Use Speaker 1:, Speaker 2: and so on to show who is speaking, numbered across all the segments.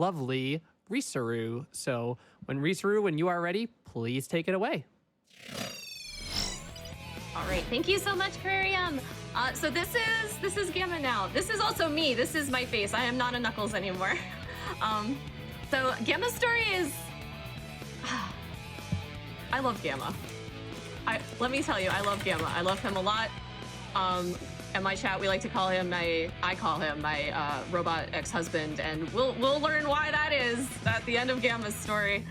Speaker 1: lovely Risuruuu. So Risuruuu, when you are ready, please take it away.
Speaker 2: All right, thank you so much, Carrarium. So this is Gamma now. This is also me. This is my face. I am not a Knuckles anymore. So Gamma's story is, I love Gamma. Let me tell you, I love Gamma. I love him a lot. In my chat, we like to call him I call him my robot ex-husband, and we'll learn why that is at the end of Gamma's story.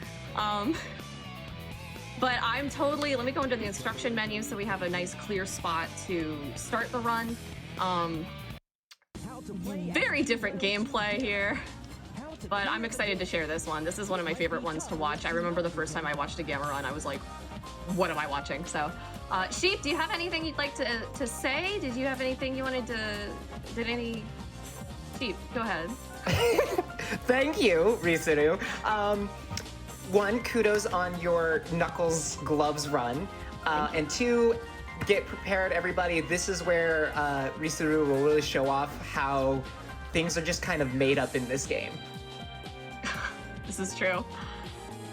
Speaker 2: But I'm totally, let me go into the instruction menu so we have a nice clear spot to start the run. Very different gameplay here, but I'm excited to share this one. This is one of my favorite ones to watch. I remember the first time I watched a Gamma run, I was like, what am I watching? So, Sheep, do you have anything you'd like to say? Did you have anything you wanted to, Sheep, go ahead.
Speaker 3: Thank you, Risuruuu. One, kudos on your Knuckles gloves run. And two, get prepared, everybody. This is where Risuruuu will really show off how things are just kind of made up in this game.
Speaker 2: This is true.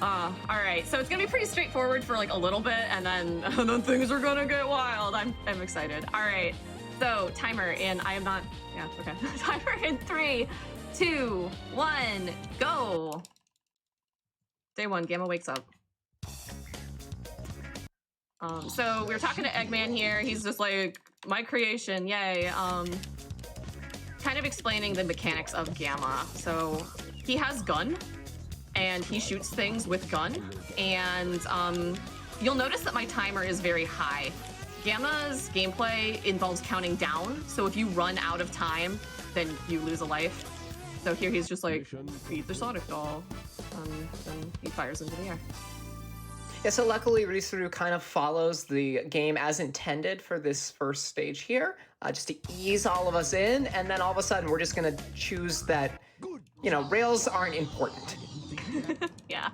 Speaker 2: All right, so it's gonna be pretty straightforward for like a little bit, and then things are gonna get wild. I'm excited. All right, so timer in, I am not, yeah, okay. Timer in 3, 2, 1, go. Day 1, Gamma wakes up. So we were talking to Eggman here. He's just like, my creation, yay. Kind of explaining the mechanics of Gamma. So he has gun, and he shoots things with gun. And you'll notice that my timer is very high. Gamma's gameplay involves counting down. So if you run out of time, then you lose a life. So here he's just like, beat the Sonic doll. And he fires into the air.
Speaker 3: Yeah, so luckily Risuruuu kind of follows the game as intended for this first stage here, just to ease all of us in, and then all of a sudden we're just gonna choose that, you know, rails aren't important.
Speaker 2: Yeah.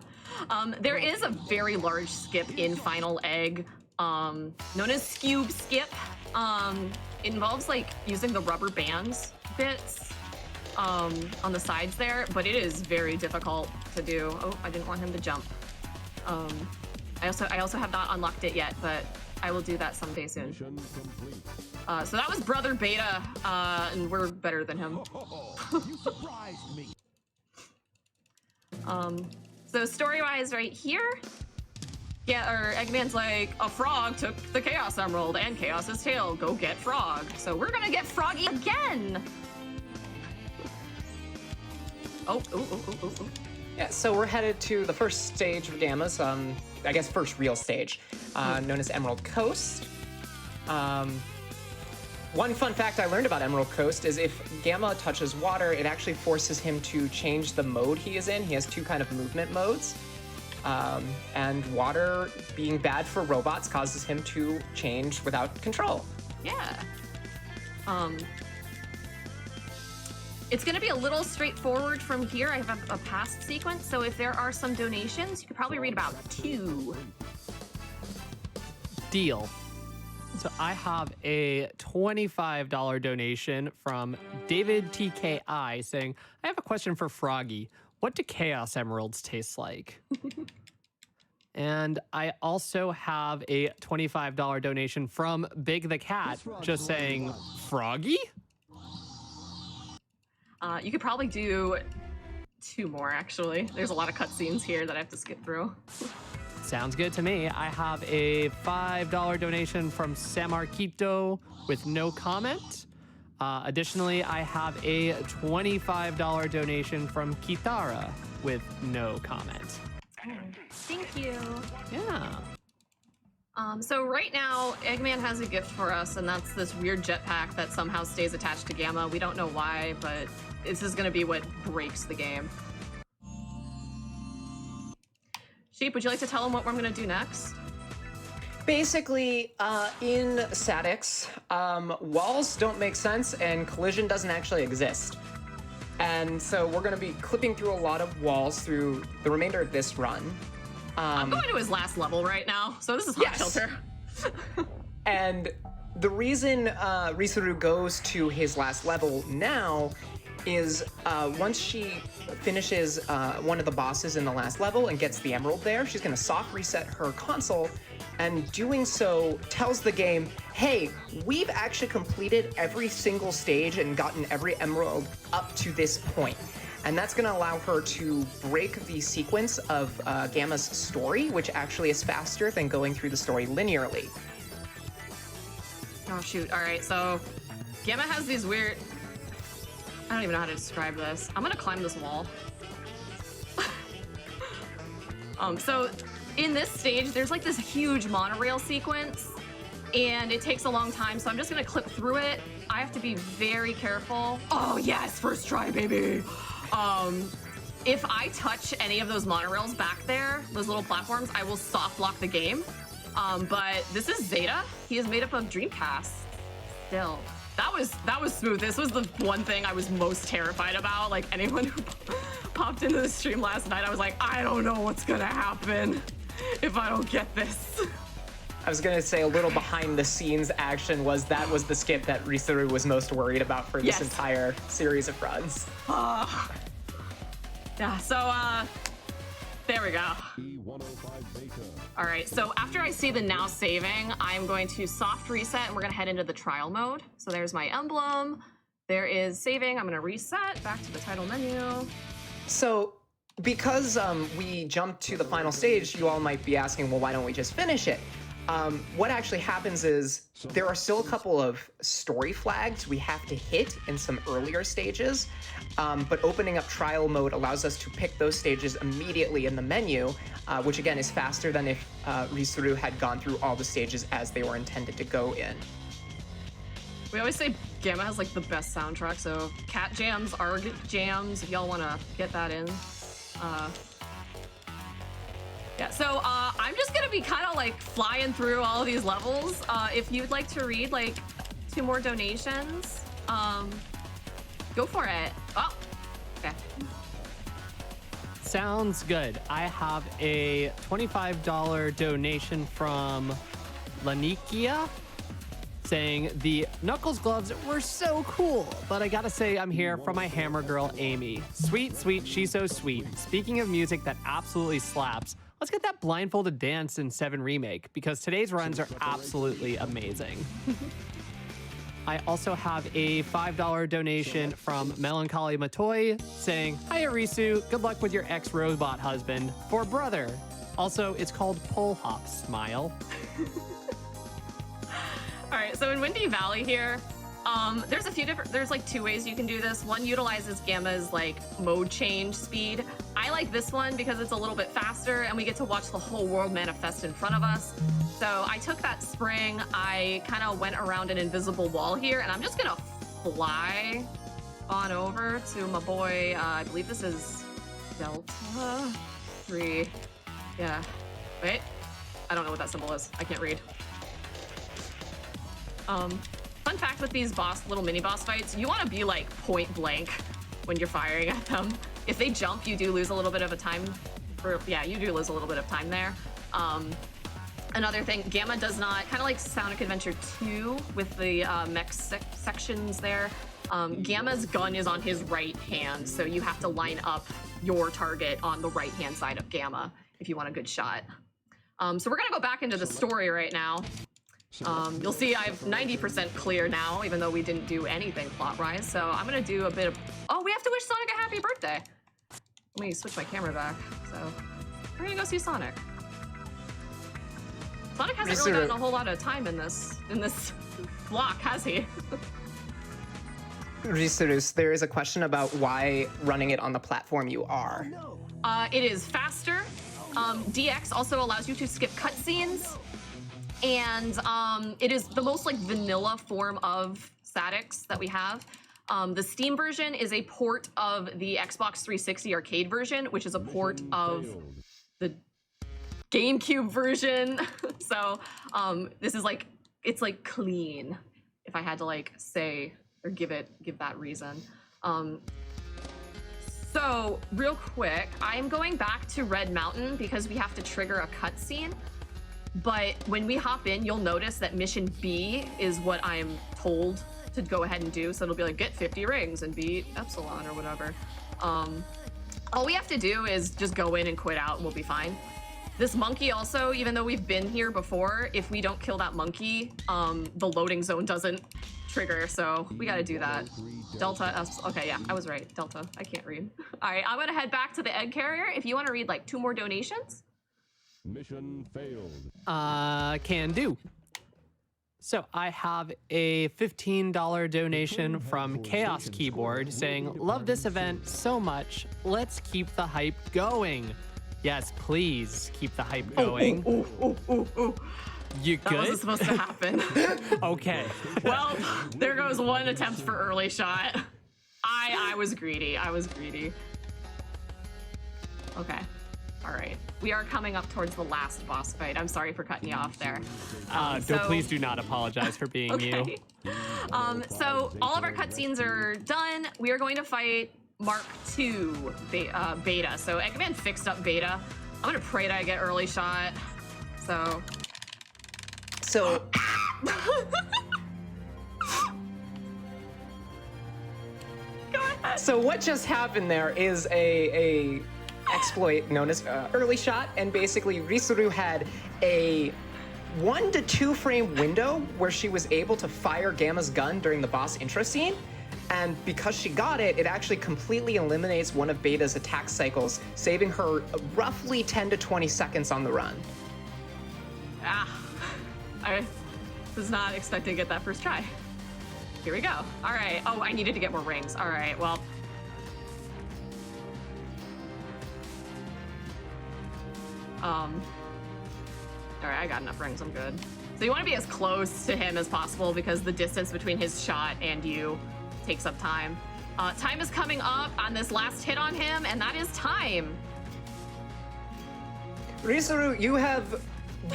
Speaker 2: There is a very large skip in Final Egg, known as Skube Skip. It involves like using the rubber bands bits on the sides there, but it is very difficult to do. Oh, I didn't want him to jump. I also have not unlocked it yet, but I will do that someday soon. So that was Brother Beta, and we're better than him.
Speaker 4: You surprised me.
Speaker 2: So story-wise, right here, yeah, or Eggman's like, a frog took the Chaos Emerald and Chaos's tail. Go get Frog. So we're gonna get Froggy again. Oh.
Speaker 3: Yeah, so we're headed to the first stage of Gamma's, I guess first real stage, known as Emerald Coast. One fun fact I learned about Emerald Coast is if Gamma touches water, it actually forces him to change the mode he is in. He has 2 kind of movement modes. And water being bad for robots causes him to change without control.
Speaker 2: Yeah. It's gonna be a little straightforward from here. I have a past sequence, so if there are some donations, you could probably read about 2.
Speaker 1: Deal. So I have a $25 donation from David TKI saying, I have a question for Froggy. What do Chaos Emeralds taste like? And I also have a $25 donation from Big the Cat just saying, Froggy?
Speaker 2: You could probably do 2 more, actually. There's a lot of cutscenes here that I have to skip through.
Speaker 1: Sounds good to me. I have a $5 donation from Samarquito with no comment. Additionally, I have a $25 donation from Kitara with no comment.
Speaker 2: Thank you.
Speaker 1: Yeah.
Speaker 2: So right now, Eggman has a gift for us, and that's this weird jetpack that somehow stays attached to Gamma. We don't know why, but this is gonna be what breaks the game. Sheep, would you like to tell him what we're gonna do next?
Speaker 3: Basically, in statics, walls don't make sense and collision doesn't actually exist. And so we're going to be clipping through a lot of walls through the remainder of this run.
Speaker 2: I'm going to his last level right now, so this is Hot Shelter.
Speaker 3: And the reason Risuruuu goes to his last level now is once she finishes one of the bosses in the last level and gets the emerald there, she's going to soft reset her console, and doing so tells the game, hey, we've actually completed every single stage and gotten every emerald up to this point. And that's going to allow her to break the sequence of Gamma's story, which actually is faster than going through the story linearly.
Speaker 2: Oh, shoot. All right, so Gamma has these weird... I don't even know how to describe this. I'm gonna climb this wall. So in this stage, there's like this huge monorail sequence, and it takes a long time, so I'm just gonna clip through it. I have to be very careful. Oh yes, first try, baby. If I touch any of those monorails back there, those little platforms, I will soft lock the game. But this is Zeta. He is made up of Dreamcast. Still, that was smooth. This was the one thing I was most terrified about. Like anyone who popped into the stream last night, I was like, I don't know what's gonna happen if I don't get this.
Speaker 3: I was gonna say a little behind the scenes action was the skip that Risuruuu was most worried about for this entire series of runs.
Speaker 2: Yeah, so there we go. All right, so after I see the now saving, I'm going to soft reset and we're gonna head into the trial mode. So there's my emblem, there is saving, I'm gonna reset back to the title menu.
Speaker 3: So because we jumped to the final stage, you all might be asking, well, why don't we just finish it? What actually happens is there are still a couple of story flags we have to hit in some earlier stages, but opening up trial mode allows us to pick those stages immediately in the menu, which again is faster than if Risuruuu had gone through all the stages as they were intended to go in.
Speaker 2: We always say Gamma has like the best soundtrack, so Cat Jams, Arg Jams, if y'all wanna get that in. Yeah, so I'm just gonna be kind of like flying through all of these levels. If you'd like to read like 2 more donations, go for it. Oh, okay.
Speaker 1: Sounds good. I have a $25 donation from Lanikia saying the Knuckles gloves were so cool, but I gotta say I'm here for my hammer girl Amy. Sweet, sweet, she's so sweet. Speaking of music that absolutely slaps, let's get that blindfolded dance in 7 Remake, because today's runs are absolutely amazing. I also have a $5 donation from Melancholy Matoy saying, hi Arisu, good luck with your ex-robot husband for brother. Also, it's called Pole Hop Smile.
Speaker 2: All right, so in Windy Valley here, there's like 2 ways you can do this. One utilizes Gamma's like mode change speed. I like this one because it's a little bit faster and we get to watch the whole world manifest in front of us. So I took that spring, I kind of went around an invisible wall here, and I'm just gonna fly on over to my boy, I believe this is Delta 3. Yeah, wait, I don't know what that symbol is. I can't read. Fun fact with these little mini boss fights, you want to be like point blank when you're firing at them. If they jump, you do lose a little bit of a time. You do lose a little bit of time there. Another thing, Gamma does not, kind of like Sonic Adventure 2 with the mech sections there. Gamma's gun is on his right hand, so you have to line up your target on the right hand side of Gamma if you want a good shot. So we're gonna go back into the story right now. You'll see I've 90% clear now, even though we didn't do anything plot-wise. So I'm gonna do a bit of, oh, we have to wish Sonic a happy birthday. Let me switch my camera back. So we're gonna go see Sonic. Sonic hasn't really gotten a whole lot of time in this block, has he?
Speaker 3: Risuruuu, there is a question about why running it on the platform you are.
Speaker 2: It is faster. DX also allows you to skip cutscenes. And it is the most like vanilla form of Statics that we have. The Steam version is a port of the Xbox 360 arcade version, which is a port of the GameCube version. So this is like, it's like clean, if I had to like say or give that reason. So real quick, I'm going back to Red Mountain because we have to trigger a cutscene. But when we hop in, you'll notice that Mission B is what I'm told to go ahead and do. So it'll be like, get 50 rings and beat Epsilon or whatever. All we have to do is just go in and quit out and we'll be fine. This monkey also, even though we've been here before, if we don't kill that monkey, the loading zone doesn't trigger, so we gotta do that. Delta, okay, yeah, I was right, Delta, I can't read. All right, I'm gonna head back to the egg carrier. If you wanna read like 2 more donations.
Speaker 4: Mission failed.
Speaker 1: Can do. So I have a $15 donation from Chaos Keyboard saying, love this event so much. Let's keep the hype going. Yes, please keep the hype going. You good?
Speaker 2: That wasn't supposed to happen.
Speaker 1: Okay.
Speaker 2: Well, there goes one attempt for early shot. I was greedy. I was greedy. Okay. All right. We are coming up towards the last boss fight. I'm sorry for cutting you off there.
Speaker 1: Please do not apologize for being you.
Speaker 2: So all of our cutscenes are done. We are going to fight Mark II beta. So Eggman fixed up beta. I'm gonna pray that I get early shot. So go ahead.
Speaker 3: So what just happened there is a exploit known as early shot, and basically Risuruuu had a 1 to 2 frame window where she was able to fire Gamma's gun during the boss intro scene. And because she got it, it actually completely eliminates one of Beta's attack cycles, saving her roughly 10 to 20 seconds on the run.
Speaker 2: I was not expecting to get that first try. Here we go. All right. Oh, I needed to get more rings. All right, well. All right, I got enough rings, I'm good. So you want to be as close to him as possible because the distance between his shot and you takes up time. Time is coming up on this last hit on him, and that is time.
Speaker 3: Risuruuu, you have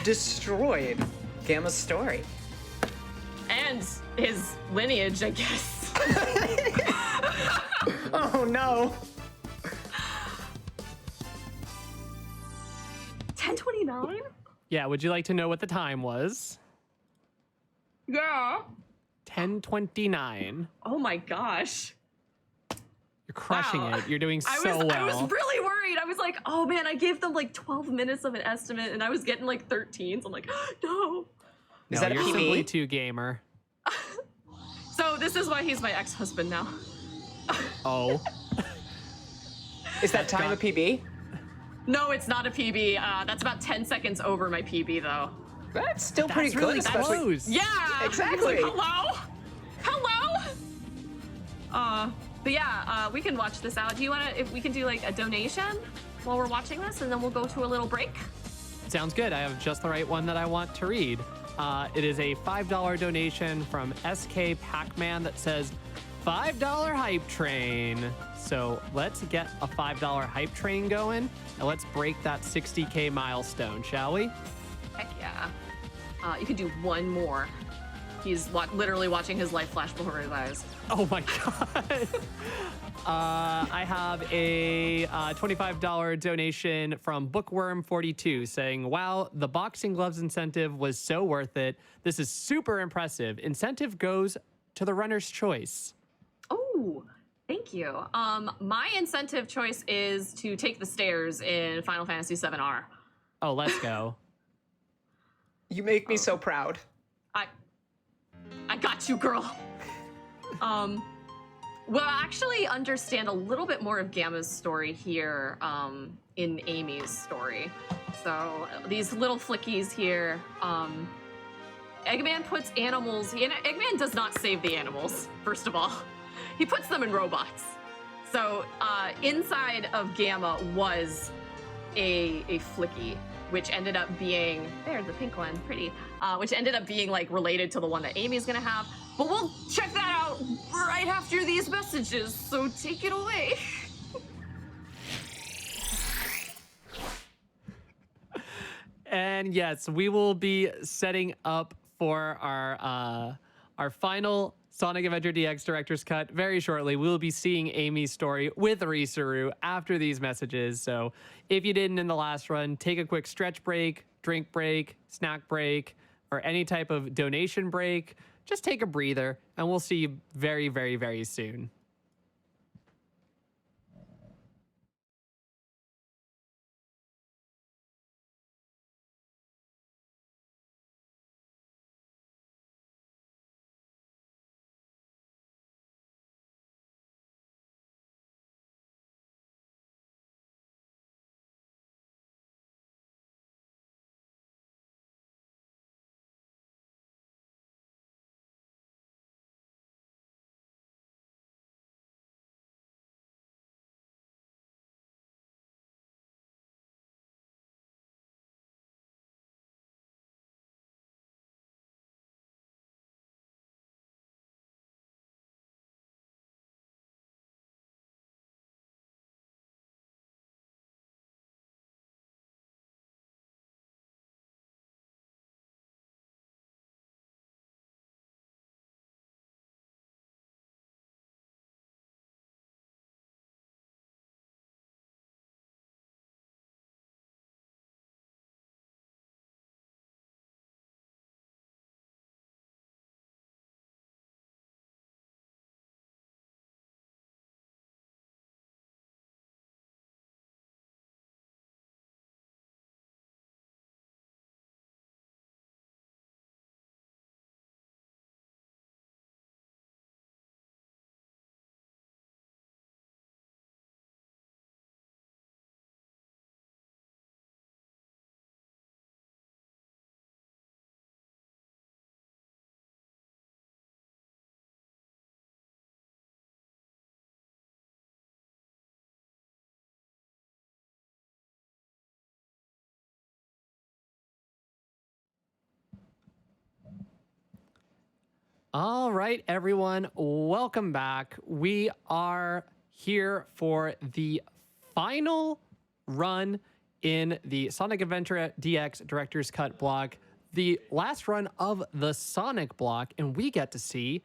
Speaker 3: destroyed Gamma's story.
Speaker 2: And his lineage, I guess.
Speaker 3: Oh no.
Speaker 2: 10:29?
Speaker 1: Yeah, would you like to know what the time was?
Speaker 2: Yeah.
Speaker 1: 10:29.
Speaker 2: Oh my gosh.
Speaker 1: You're crushing
Speaker 2: Wow.
Speaker 1: it. You're doing so
Speaker 2: I
Speaker 1: well.
Speaker 2: was really worried. I was like, oh man, I gave them like 12 minutes of an estimate and I was getting like 13. So I'm like, no.
Speaker 3: Is
Speaker 1: No,
Speaker 3: that a
Speaker 1: you're
Speaker 3: PB?
Speaker 1: simply too gamer.
Speaker 2: So this is why he's my ex-husband now.
Speaker 1: Oh.
Speaker 3: Is that time a PB?
Speaker 2: No, it's not a PB. That's about 10 seconds over my PB though.
Speaker 3: That's still pretty
Speaker 1: That's really
Speaker 3: good, especially.
Speaker 1: close.
Speaker 2: Yeah.
Speaker 3: Exactly.
Speaker 2: I was like, hello? Hello? But yeah, we can watch this out. Do you want to, if we can do like a donation while we're watching this and then we'll go to a little break?
Speaker 1: Sounds good. I have just the right one that I want to read. It is a $5 donation from SK Pac-Man that says, $5 hype train. So let's get a $5 hype train going and let's break that 60K milestone, shall we?
Speaker 2: Heck yeah. You can do one more. He's literally watching his life flash before his eyes.
Speaker 1: Oh my God. I have a $25 donation from Bookworm42 saying, wow, the boxing gloves incentive was so worth it. This is super impressive. Incentive goes to the runner's choice.
Speaker 2: Oh, thank you. My incentive choice is to take the stairs in Final Fantasy VII-R.
Speaker 1: Oh, let's go.
Speaker 3: You make me so proud.
Speaker 2: I got you, girl. Well, I actually understand a little bit more of Gamma's story here in Amy's story. So these little flickies here, Eggman puts animals, Eggman does not save the animals, first of all. He puts them in robots. So inside of Gamma was a flicky, which ended up being, there, the pink one, pretty, which ended up being like related to the one that Amy's gonna have. But we'll check that out right after these messages, so take it away.
Speaker 1: And yes, we will be setting up for our final Sonic Adventure DX Director's Cut very shortly. We'll be seeing Amy's story with Risuruuu after these messages. So if you didn't in the last run, take a quick stretch break, drink break, snack break, or any type of donation break. just take a breather, and we'll see you very, very, very soon. All right, everyone, welcome back. We are here for the final run in the Sonic Adventure DX Director's Cut block, the last run of the Sonic block, and we get to see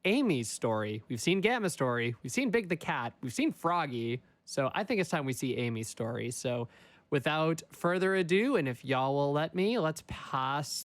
Speaker 1: Amy's story. We've seen Gamma's story, we've seen Big the Cat, we've seen Froggy, so I think it's time we see Amy's story. So without further ado, and if y'all will let me, let's pass